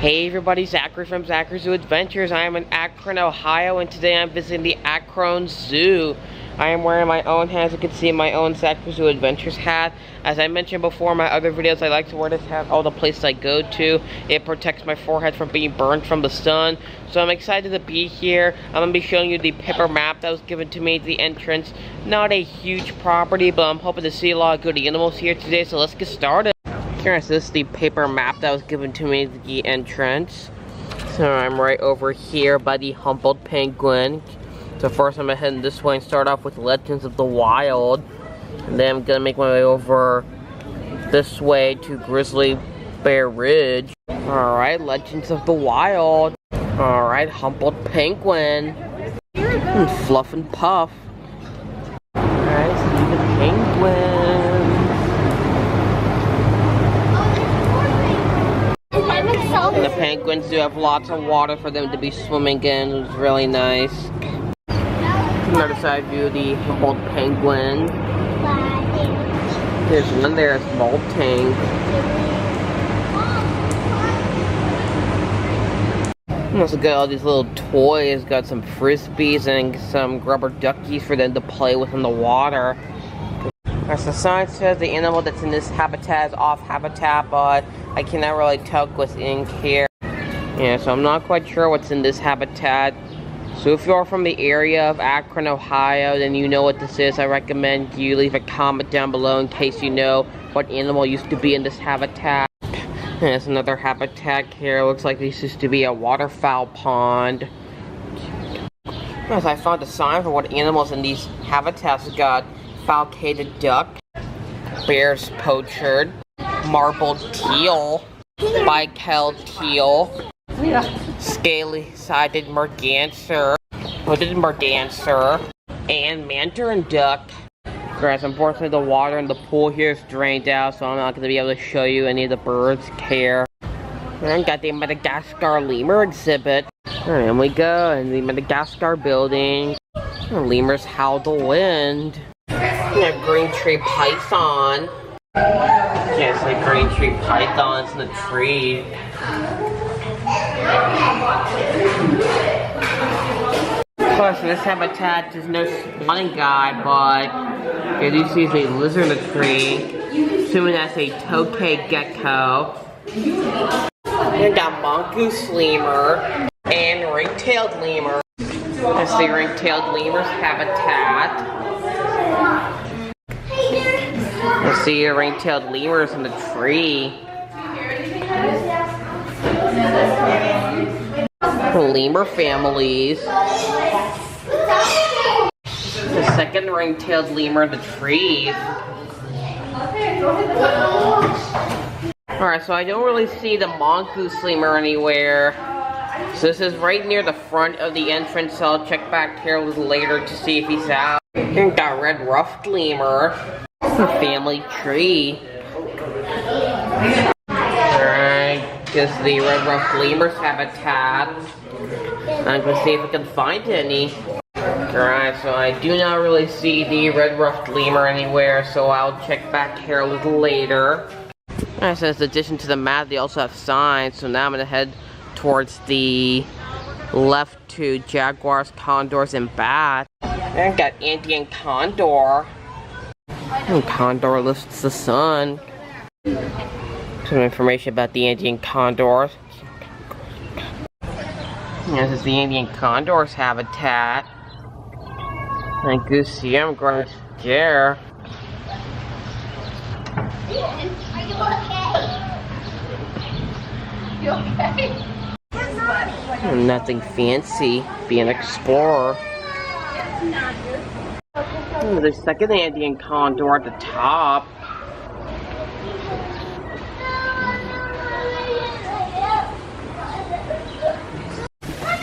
Hey everybody, Zachary from Zachary Zoo Adventures. I am in Akron, Ohio, and today I'm visiting the Akron Zoo. I am wearing my own hat, as you can see, my own Zachary Zoo Adventures hat. As I mentioned before in my other videos, I like to wear this hat all the places I go to. It protects my forehead from being burned from the sun. So I'm excited to be here. I'm going to be showing you the paper map that was given to me at the entrance. Not a huge property, but I'm hoping to see a lot of good animals here today, so let's get started. Here, so this is the paper map that was given to me at the entrance. So I'm right over here by the humboldt penguin. So first I'm heading this way and start off with Legends of the Wild. And then I'm gonna make my way over this way to Grizzly Ridge. Alright, Legends of the Wild. Alright, humboldt penguin. And Fluff and Puff. Alright, see the penguin. And the penguins do have lots of water for them to be swimming in. It's really nice. Another side view of the humboldt penguin. There's one there, it's molting. And also got all these little toys. Got some frisbees and some rubber duckies for them to play with in the water. As the sign says, the animal that's in this habitat is off habitat, but I cannot really tell what's in here. Yeah, so I'm not quite sure what's in this habitat. So if you're from the area of Akron, Ohio, then you know what this is. I recommend you leave a comment down below in case you know what animal used to be in this habitat. And there's another habitat here. Looks like this used to be a waterfowl pond. As I found a sign for what animals in these habitats. We got falcated duck, bear's pochard, marbled teal, biped teal, scaly-sided merganser, hooded merganser, and mandarin duck. Whereas unfortunately the water in the pool here is drained out, so I'm not going to be able to show you any of the birds here. And got the Madagascar lemur exhibit. And we go in the Madagascar building. And lemurs howl the wind. A green tree python. Yes, like green tree pythons in the tree. Plus, in this habitat, there's no spawning guide, but you do see a lizard in the tree. Assuming that's a tokay gecko. And got mongoose lemur and ring-tailed lemur. That's the ring-tailed lemur's habitat. I see your ring-tailed lemurs in the tree. Lemur families. The second ring-tailed lemur in the trees. Alright, so I don't really see the mongoose lemur anywhere. So this is right near the front of the entrance, so I'll check back here a little later to see if he's out. Here we got red-ruffed lemur. The family tree. Alright, this is the red-ruffed lemur's habitat. I'm gonna see if I can find any. Alright, so I do not really see the red-ruffed lemur anywhere, so I'll check back here a little later. Alright, so in addition to the map, they also have signs, so now I'm gonna head towards the left to Jaguars, condors, and bats. And got Indian condor. And condor lifts the sun. Some information about the Indian condors. This is the Indian condor's habitat. And Goosey grows there. Are you okay? You okay? Nothing fancy, be an explorer. The second Indian condor at the top.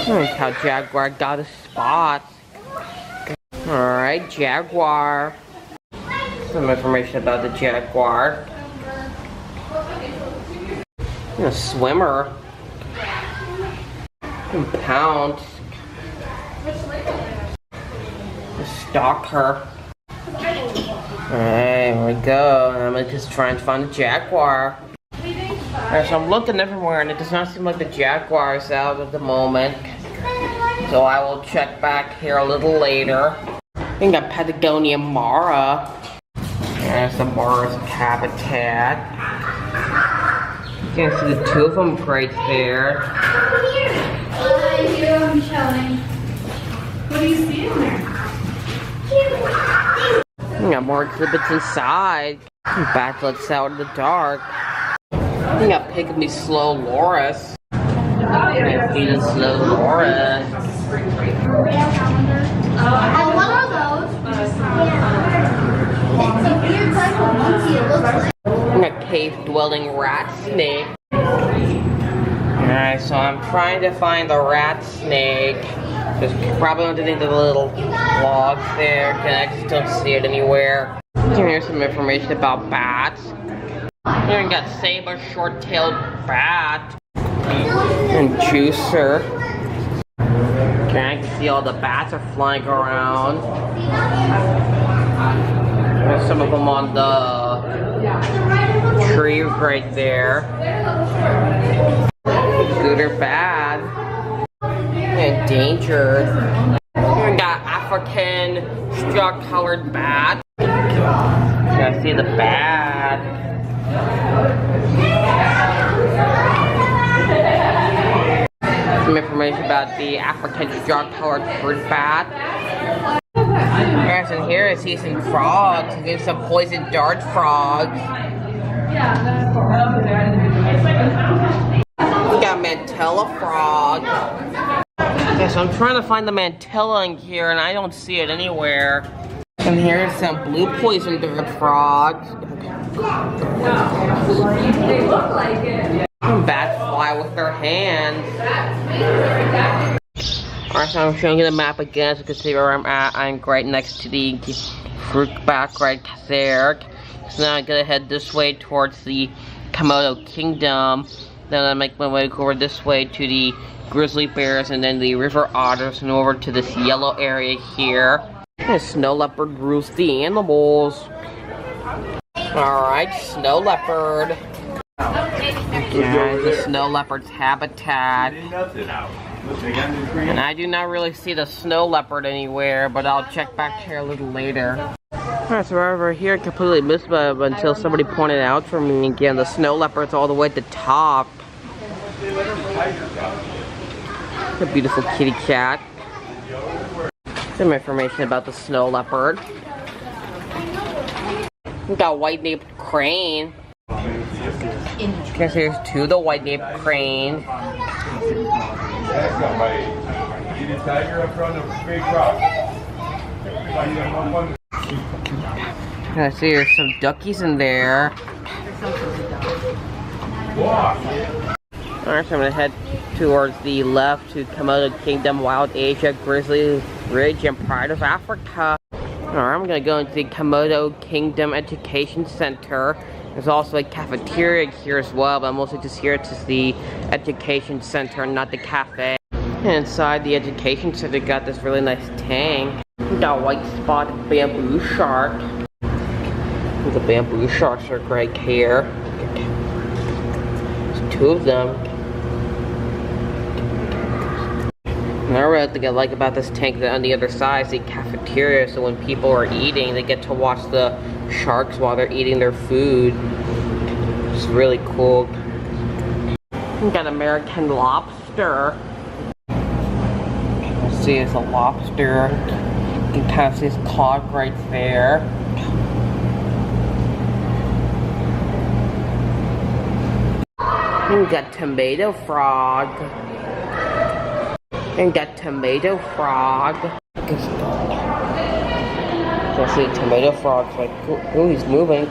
That's how Jaguar got his spot. Alright, Jaguar. Some information about the Jaguar. A swimmer. And pounce. A stalker. Alright, here we go. I'm gonna just try and find a jaguar. Alright, so I'm looking everywhere and it does not seem like the Jaguars out at the moment. So I will check back here a little later. I think got Patagonia Mara. There's the Mara's habitat. You can see the two of them right there. I'm showing. What do you see in there? We got more exhibits inside. Backlets out in the dark. We got Pygmy Slow Loris. I see the Slow Loris. Oh, what are those? It's a weird type of monkey. It looks like. We got cave-dwelling rat snake. Alright, so I'm trying to find the rat snake. Just probably underneath the little logs there, and I just don't see it anywhere. Here's some information about bats. Here we got saber short-tailed bat and juicer. Okay, I can see all the bats are flying around. There's some of them on the tree right there. Good or bad. Endangered. Here we got African straw-colored bat. I see the bat. Some information about the African straw-colored fruit bat. Yes, and here I see some frogs. There's some poison dart frogs. We got Mantella frog. Yes, I'm trying to find the Mantella in here and I don't see it anywhere. And here's some blue poison dart frogs. They look like it. Bats fly with their hands. Alright, so I'm showing you the map again. As you can see where I'm at, I'm right next to the fruit bat right there. So now I'm gonna head this way towards the Komodo Kingdom. Then I make my way over this way to the grizzly bears and then the river otters and over to this yellow area here. And snow leopard rules the animals. Alright, snow leopard. Yeah, the snow leopard's habitat. And I do not really see the snow leopard anywhere, but I'll check back here a little later. Alright, so over here I completely missed it until somebody pointed out for me again. The snow leopard's all the way at the top. A beautiful kitty cat. Some information about the snow leopard. We got white-naped crane. Guess here's two of the white-naped crane. I see there's some duckies in there. Alright, so I'm gonna head towards the left to Komodo Kingdom, Wild Asia, Grizzly Ridge, and Pride of Africa. Alright, I'm gonna go into the Komodo Kingdom Education Center. There's also a cafeteria here as well, but I'm mostly just here to the education center, not the cafe. And inside the education center, got this really nice tank. We got a white spotted bamboo shark. The bamboo sharks are right here. There's two of them. Another really thing I like about this tank that on the other side is the cafeteria, so when people are eating, they get to watch the sharks while they're eating their food. It's really cool. We got American lobster. Let's see, it's a lobster. You can kind of see his claw right there. We got tomato frog. And got tomato frog. You can see tomato frog's like, oh, he's moving.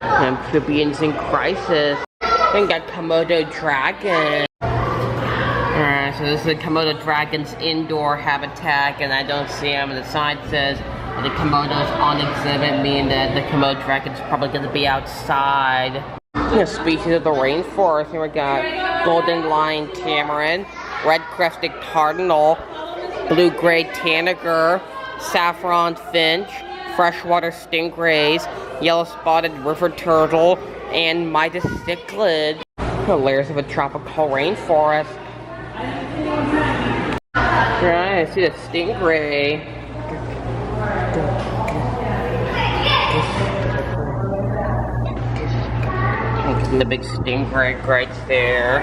Amphibians in crisis. And got Komodo dragon. Alright, so this is the Komodo dragon's indoor habitat, and I don't see him. And the sign says the Komodo's on exhibit, meaning that the Komodo dragon's probably going to be outside. A species of the rainforest. Here we got golden lion tamarin, red-crested cardinal, blue-gray tanager, saffron finch, freshwater stingrays, yellow-spotted river turtle, and Midas cichlid. The layers of a tropical rainforest. Right, I see the stingray. And the big stingray right there.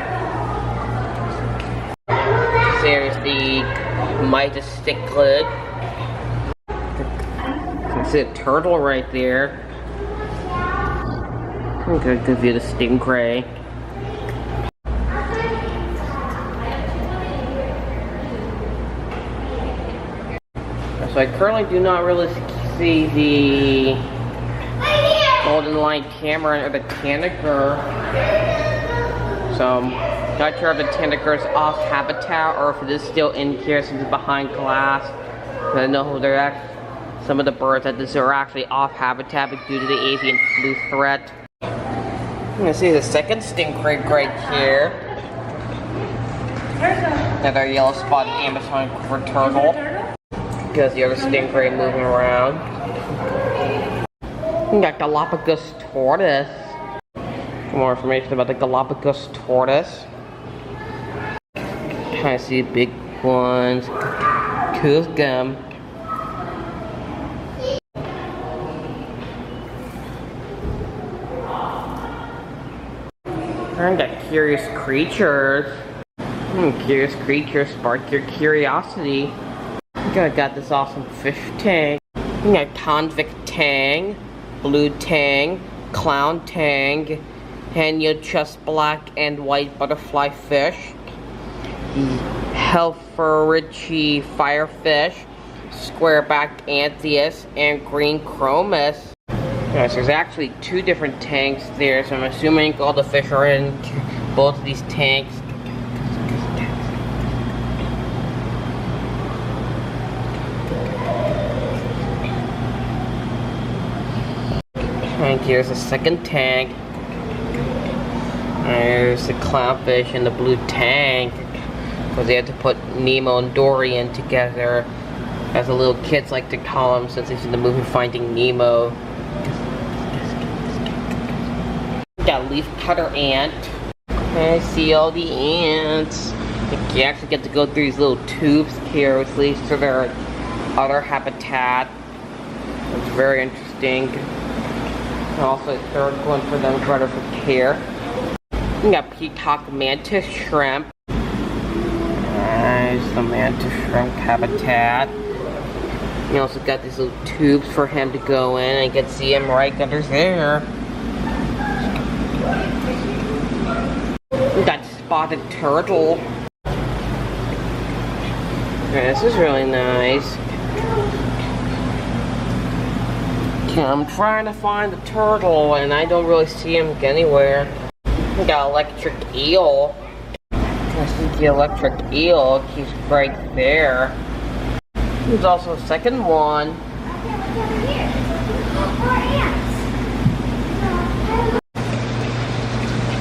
There's the Midas cichlid. You can see a turtle right there. I'm gonna give you the stingray. So I currently do not really see the golden line tamarin or the tanager. So I'm not sure if the tanager is off habitat or if it is still in here since it's behind glass. But I know some of the birds at this are actually off habitat due to the avian flu threat. You can see the second stingray right here. Another yellow spotted Amazon river turtle. Because the other stingray moving around. We got Galapagos tortoise. For more information about the Galapagos tortoise. Kind of see big ones. Tooth gum. And got curious creatures. Curious creatures spark your curiosity. I got this awesome fish tank. You got convict tang, blue tang, clown tang, Hanyo chest black and white butterfly fish, Helferichi firefish, square-backed anthias, and green chromis. Yes, there's actually two different tanks there, so I'm assuming all the fish are in both of these tanks. And here's the second tank. There's the clownfish and the blue tank. Because they had to put Nemo and Dory in together, as the little kids like to call them since they've seen the movie Finding Nemo. Got a leaf cutter ant. I see all the ants. You actually get to go through these little tubes here, which leads to their other habitat. It's very interesting. Also a third one for them right for care. We got peacock mantis shrimp. There's the mantis shrimp habitat. You also got these little tubes for him to go in. I can see him right under there. We got spotted turtle. Yeah, this is really nice. I'm trying to find the turtle and I don't really see him anywhere. We got electric eel. I see the electric eel. He's right there. There's also a second one.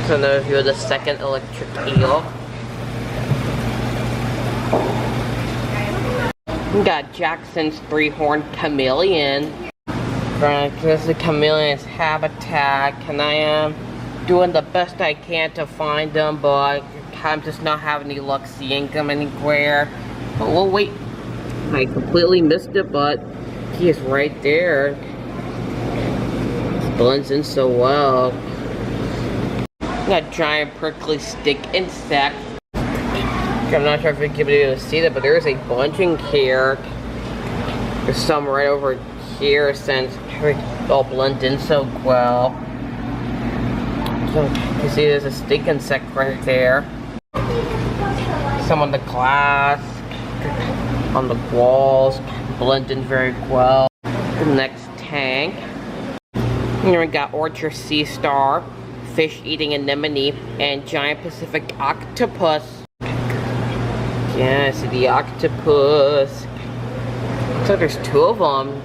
So another view of the second electric eel. We got Jackson's three-horned chameleon. This is the chameleon's habitat, and I am doing the best I can to find them, but I'm just not having any luck seeing them anywhere. But we'll wait. I completely missed it, but he is right there. It blends in so well. Got giant prickly stick insect. I'm not sure if you'll be able to see that, but there's a bunch in here. There's some right over here since it all blend in so well. So you can see there's a stick insect right there. Some on the glass, on the walls, blend in very well. The next tank. Here we got orchard sea star, fish eating anemone, and giant Pacific octopus. Yeah, I see the octopus. Looks like there's two of them.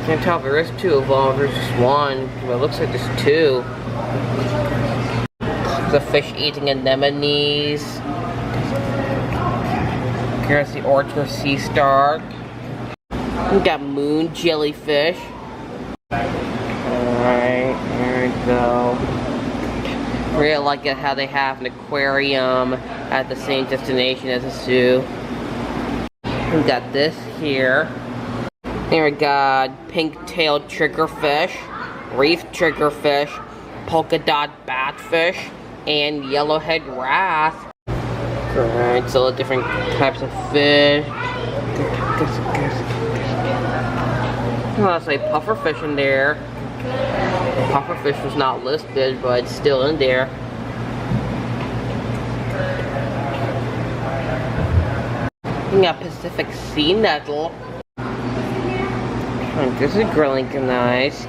Can't tell if there is two of them, there's just one. But it looks like there's two. The fish eating anemones. Here's the orchard sea star. We got moon jellyfish. Alright, there we go. Really like it how they have an aquarium at the same destination as a zoo. We got this here. Here we got pink-tailed triggerfish, reef triggerfish, polka dot batfish, and yellowhead wrasse. Alright, so different types of fish. There's a pufferfish in there. Pufferfish was not listed, but it's still in there. We got Pacific sea nettle. Oh, this is grilling nice.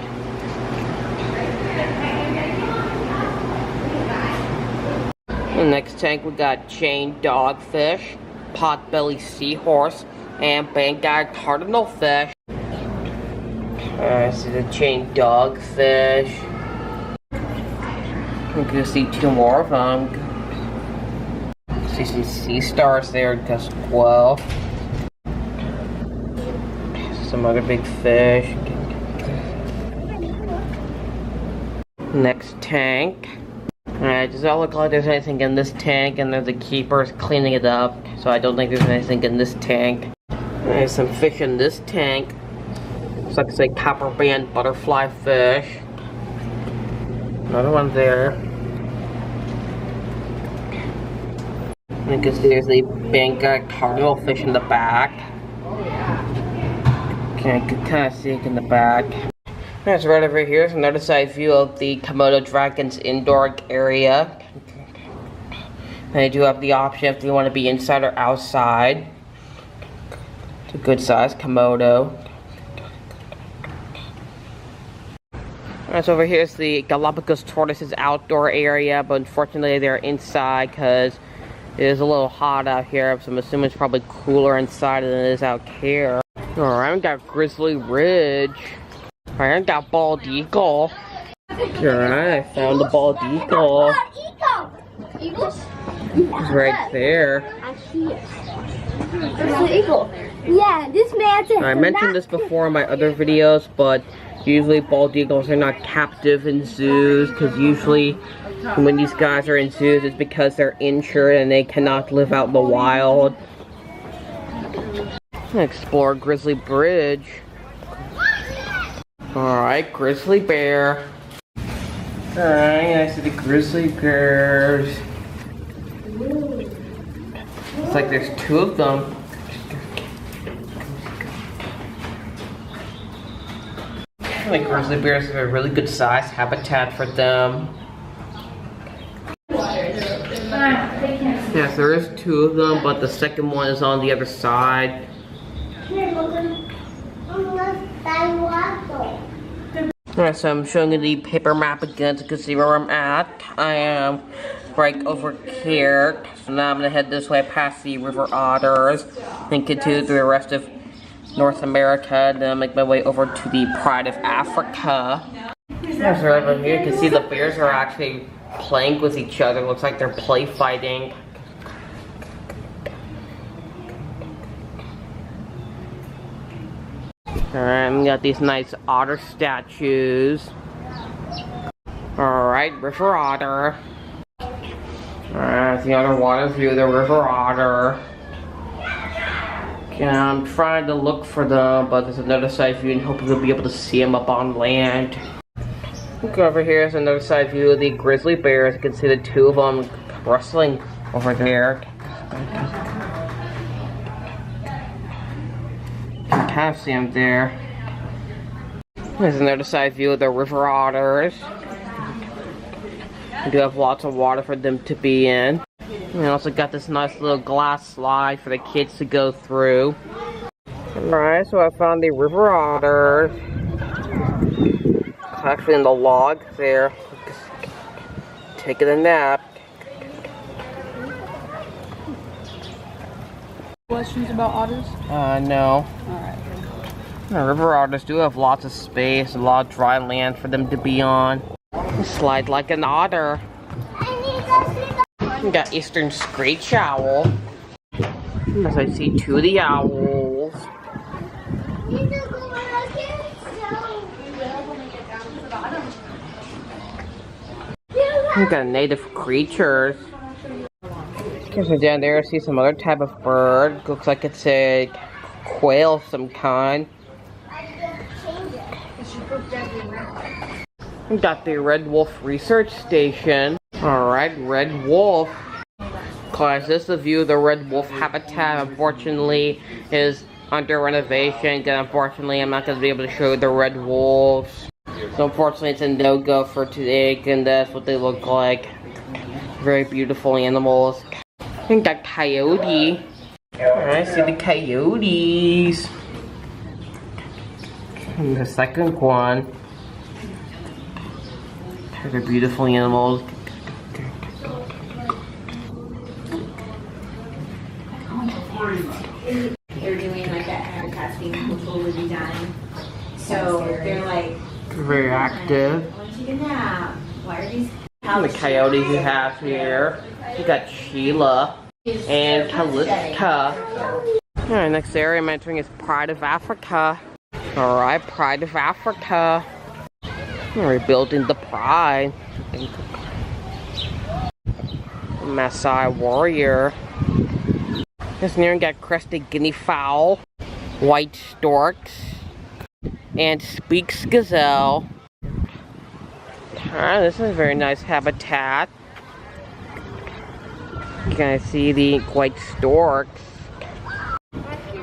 In the next tank we got chain dogfish, potbelly seahorse, and Bangor cardinalfish. See the chain dogfish. We can see two more of them. See some sea stars there as well. Some other big fish. Next tank. Alright, does not look like there's anything in this tank, and there's the keepers cleaning it up, so I don't think there's anything in this tank. There's some fish in this tank. Looks like it's a copper band butterfly fish. Another one there. And you can see there's the Bangor cardinal fish in the back. Okay, you can kind of see it in the back. There's right over here is another side view of the Komodo dragon's indoor area. And you do have the option if you want to be inside or outside. It's a good size Komodo. So over here is the Galapagos tortoise's outdoor area, but unfortunately they're inside because it is a little hot out here, so I'm assuming it's probably cooler inside than it is out here. Alright, we got Grizzly Ridge. Alright, I got bald eagle. Alright, I found the bald eagle. Eagles? It's right there. I see it. It's the eagle. Yeah, this man's I mentioned this before in my other videos, but usually bald eagles are not captive in zoos, because usually when these guys are in zoos it's because they're injured and they cannot live out in the wild. Explore Grizzly Ridge. Alright, grizzly bear. Alright, I see the grizzly bears. It's like there's two of them. I think grizzly bears have a really good size habitat for them. Yes, there is two of them, but the second one is on the other side. Alright, so I'm showing you the paper map again so you can see where I'm at. I am right over here. So now I'm going to head this way past the river otters and continue through the rest of North America, and then make my way over to the Pride of Africa. Yeah, so over here you can see the bears are actually playing with each other. Looks like they're play fighting. Alright, we got these nice otter statues. Alright, river otter. Alright, the other water view of the river otter. Yeah, I'm trying to look for them, but there's another side view and hopefully we'll be able to see them up on land. Look over here is another side view of the grizzly bears. You can see the two of them wrestling over there. You can kind of see them there. There's another side view of the river otters. We do have lots of water for them to be in. We also got this nice little glass slide for the kids to go through. Alright, so I found the river otters. Actually in the log there. Taking a nap. Questions about otters? No. Alright. River otters do have lots of space, a lot of dry land for them to be on. Slide like an otter. We got eastern screech owl. As I see two of the owls. We got native creatures. So down there I see some other type of bird. Looks like it's a quail of some kind. We got the Red Wolf Research Station. Alright, Red Wolf. Guys, this is the view of the Red Wolf habitat. Unfortunately, is under renovation. Unfortunately, I'm not going to be able to show you the Red Wolves. So unfortunately, it's a no-go for today. And that's what they look like. Very beautiful animals. We got coyote. I see the coyotes. And the second one. They're beautiful animals. They're doing like that kind of testing, which will be done. So they're like Very active. I want to take a nap. Why are these? The coyotes we have here. We got Sheila and Kaliska. Alright, next area I'm entering is Pride of Africa. Alright, Pride of Africa. We're rebuilding the Pride. Maasai warrior. This near we got crested guinea fowl, white storks, and speaks gazelle. Alright, this is a very nice habitat. You can see the white storks.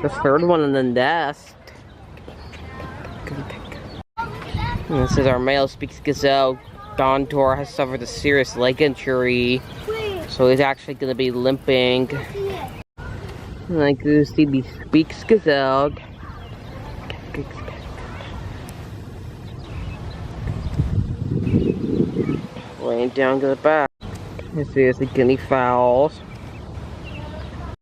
The third one in the nest. And this is our male speaks gazelle. Gondor has suffered a serious leg injury, so he's actually going to be limping. And I can see the speaks gazelle. Laying down to the back. This is the guinea fowls.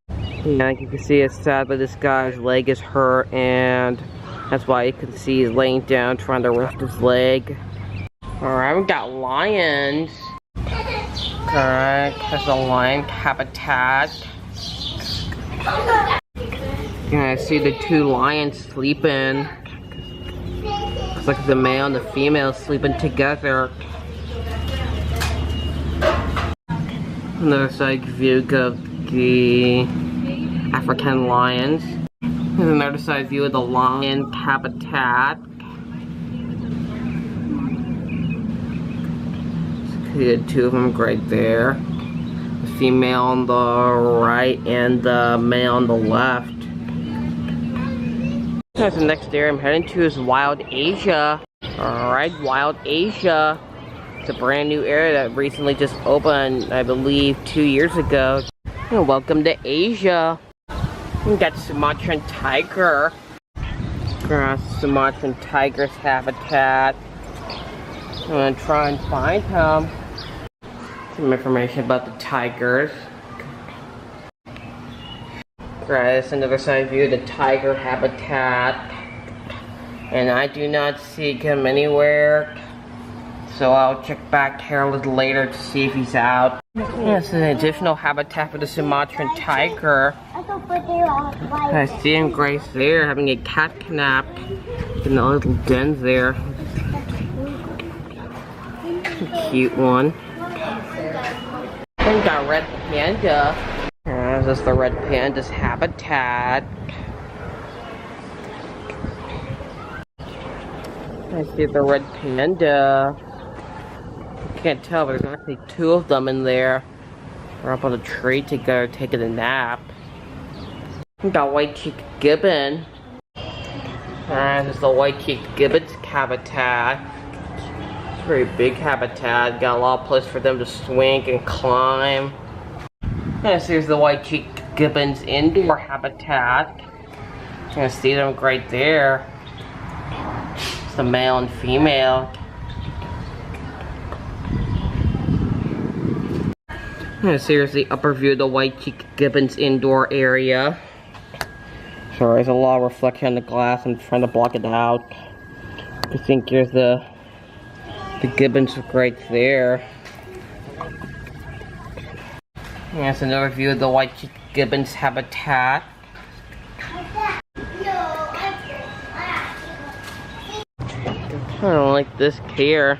And like you can see, it's sadly this guy's leg is hurt, and that's why you can see he's laying down trying to lift his leg. Alright, we got lions. Alright, that's a lion habitat. You can see the two lions sleeping. Looks like the male and the female sleeping together. Another side view of the African lions. Here's another side view of the lion habitat. See the two of them right there. The female on the right and the male on the left. That's the next area I'm heading to is Wild Asia. Alright, Wild Asia. It's a brand new area that recently just opened, I believe, 2 years ago. And welcome to Asia. We got Sumatran tiger. Sumatran tiger's habitat. I'm gonna try and find him. Some information about the tigers. Right, that's another side view of the tiger habitat. And I do not see him anywhere. So I'll check back here a little later to see if he's out. This is an additional habitat for the Sumatran tiger. I see him right there having a cat nap in the little den there. A cute one. We got red panda. This is the red panda's habitat. I see the red panda. Can't tell, but there's actually two of them in there. We're up on a tree together taking a nap. We got white-cheeked gibbon. This is the white-cheeked gibbon's habitat. It's a very big habitat. Got a lot of place for them to swing and climb. Here's the white-cheeked gibbon's indoor habitat. You can see them right there. It's the male and female. Here's the upper view of the white-cheeked gibbon's indoor area. Sorry, there's a lot of reflection on the glass. I'm trying to block it out. I think here's the gibbons right there. That's another view of the white-cheeked gibbon's habitat. I don't like this here.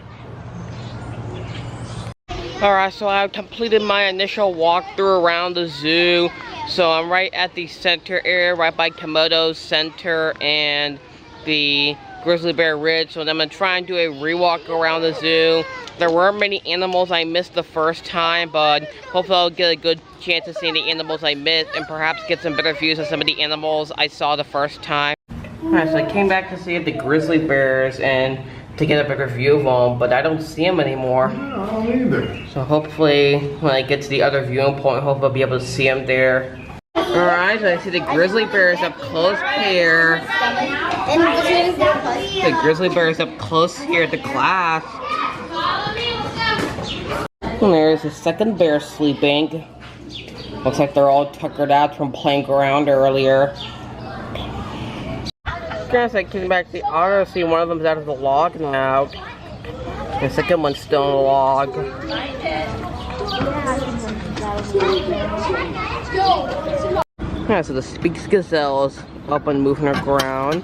Alright, so I completed my initial walkthrough around the zoo. So I'm right at the center area, right by Komodo Center and the Grizzly Ridge. So I'm going to try and do a rewalk around the zoo. There weren't many animals I missed the first time, but hopefully I'll get a good chance of seeing the animals I missed and perhaps get some better views of some of the animals I saw the first time. Alright, so I came back to see the grizzly bears and to get a better view of them, but I don't see them anymore. No, I don't either. So hopefully when I get to the other viewing point, hopefully I'll be able to see them there. Alright, so I see the grizzly bears up close here. The grizzly bears up close here at the glass. And there's the second bear sleeping. Looks like they're all tuckered out from playing around earlier. As I came back to the otter, see one of them's out of the log now. The second one's still in the log. Yeah, so the Speaks gazelle is up and moving around.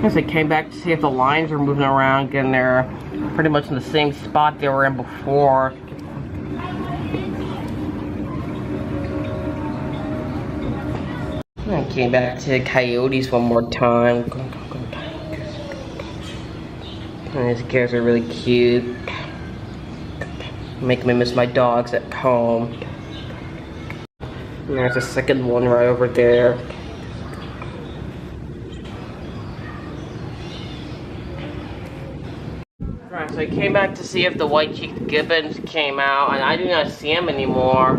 As I came back to see if the lions are moving around, again they're pretty much in the same spot they were in before. I came back to the coyotes one more time. And these guys are really cute. Making me miss my dogs at home. And there's a second one right over there. Right, so I came back to see if the white-cheeked gibbons came out, and I do not see them anymore.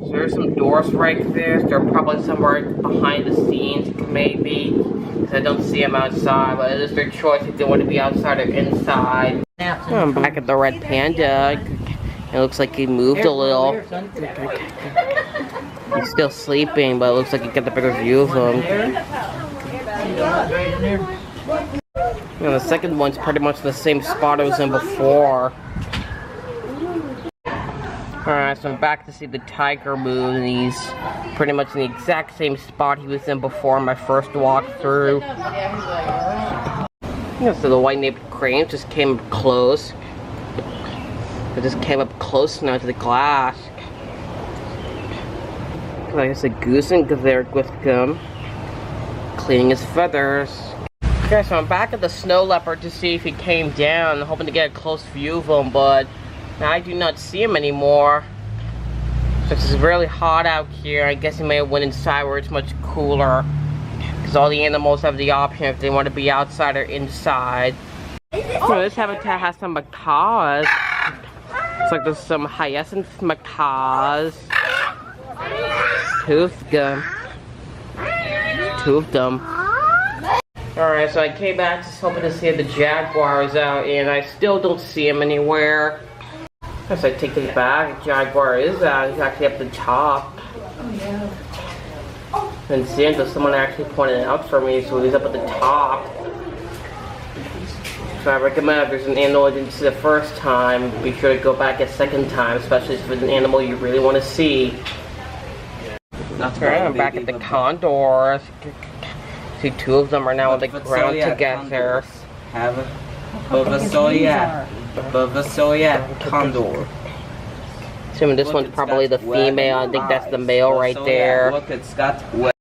So there's some doors right there. They're probably somewhere behind the scenes, maybe. Because I don't see them outside, but it is their choice if they want to be outside or inside. I'm back at the red panda. It looks like he moved a little. He's still sleeping, but it looks like you get a better view of him. And the second one's pretty much the same spot I was in before. Alright, so I'm back to see the tiger move, and he's pretty much in the exact same spot he was in before my first walkthrough. Yeah, so the white-naped crane just came up close. It just came up close now to the glass. I guess a goose and there with him, cleaning his feathers. Okay, so I'm back at the snow leopard to see if he came down, hoping to get a close view of him, but I do not see him anymore. It's really hot out here. I guess he may have went inside where it's much cooler. Because all the animals have the option if they want to be outside or inside. So this habitat has some macaws. Looks like there's some hyacinth macaws. Two of them. Alright, so I came back just hoping to see the Jaguars out, and I still don't see him anywhere. As I take this back, the Jaguar is out. He's actually up the top. And seeing that someone actually pointed it out for me, so he's up at the top. So I recommend if there's an animal you didn't see the first time, be sure to go back a second time, especially if it's an animal you really want to see. Alright, I'm back at the condors. See, two of them are now on the ground together. Have Bavasoya condor. Assuming this one's probably the female. I think that's the male right there. Look, it's got web.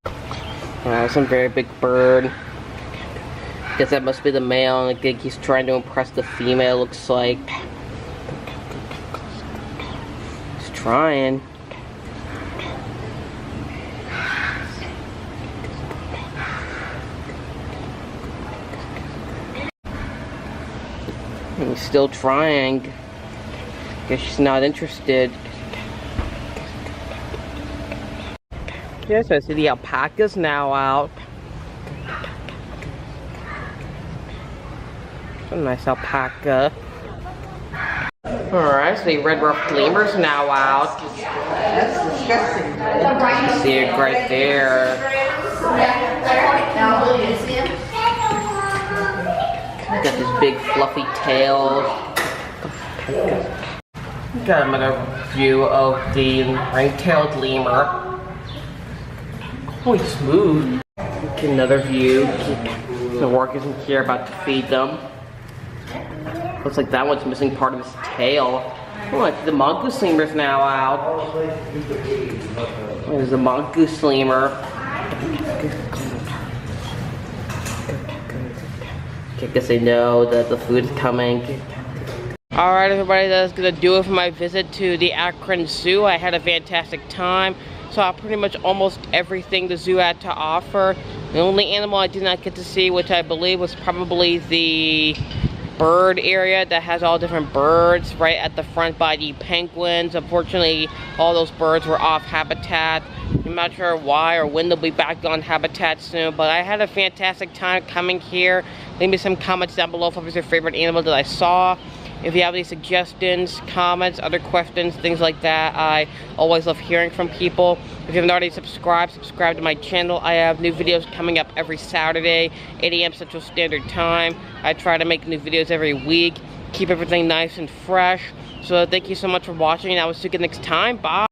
Some very big bird. Guess that must be the male. I think he's trying to impress the female, looks like. He's trying. He's still trying. Guess she's not interested. Yes, I see the alpacas now out. A nice alpaca. Alright, so the red-ruffed lemur's now out. That's disgusting. See it right there. Got this big fluffy tail. Got another view of the ring-tailed lemur. Oh, he's smooth. Another view. The workers in here about to feed them. Looks like that one's missing part of his tail. Oh, I see the mongoose lemur's now out. There's the mongoose lemur. I guess they know that the food's coming. Alright everybody, that's gonna do it for my visit to the Akron Zoo. I had a fantastic time. Saw pretty much almost everything the zoo had to offer. The only animal I did not get to see, which I believe was probably the bird area that has all different birds right at the front by the penguins. Unfortunately, all those birds were off habitat. I'm not sure why or when they'll be back on habitat soon, but I had a fantastic time coming here. Leave me some comments down below what was your favorite animal that I saw. If you have any suggestions, comments, other questions, things like that, I always love hearing from people. If you haven't already subscribe to my channel. I have new videos coming up every Saturday, 8 AM Central Standard Time. I try to make new videos every week, keep everything nice and fresh. So thank you so much for watching, and I will see you again next time. Bye.